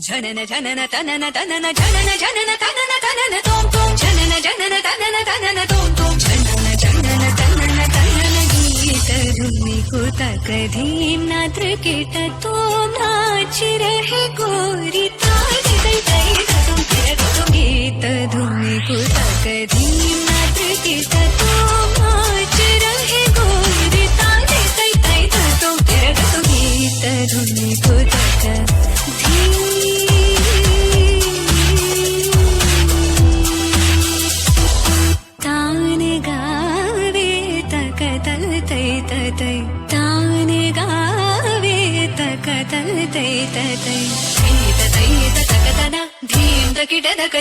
जनन जनन तनन तनन जनन जनन तनन तनन तोम तोम जनन जनन तनन तनन तोम तोम जनन जनन तनन तनन गीत धुनि कुतक धीम नात्र कीट तोम नाच रहे गोरी ताल दई दई तुम फिर तुम गीत धुनि कुतक धीम नात्र कीट तोम नाच रहे गोरी ताल दई दई तुम फिर तुम गीत धुनि कुतक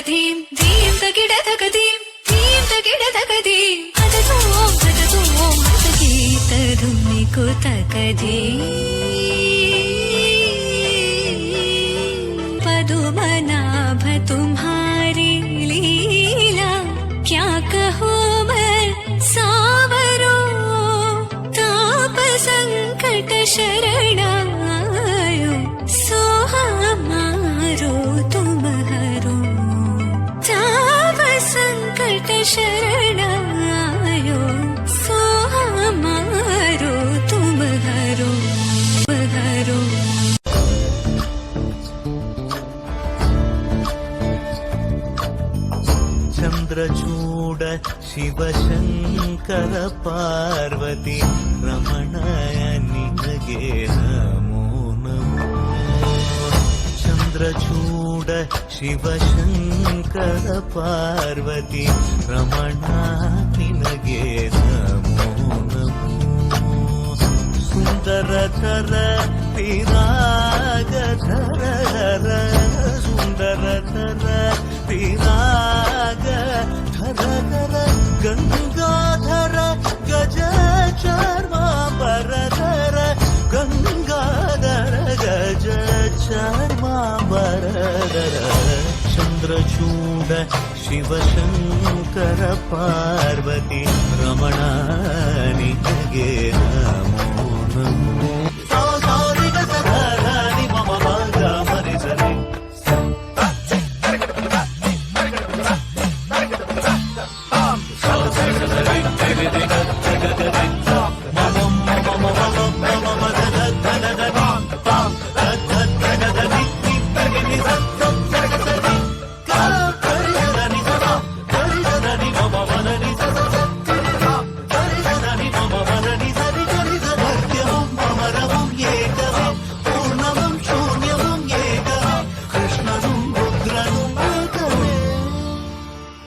धीम धीम तकिडधक धीम धीम तकिडधक धीम अदतो अदतो गीत धुनि कुतक धीम पदुमनाभ तुम्हारी लीला क्या कहो मैं सावरो ताप संकट शरणायो सो हमारो तुम हरो ताप संकट शरणायो सो हमारो तुम हरो हरो चंद्रचूड शिवशंकर पार्वती रमणय निनगे नमो नमो चंद्रचूड शिवशंकर पार्वती रमणा निनगे नमो नमो सुंदरतर विरागधर सुंदरतर विराग धर गंगाधर गज चर्मांबरधर गंगाधर गज चर्मांबरधर चंद्रचूड शिवशंकर पार्वती रमणा निनगे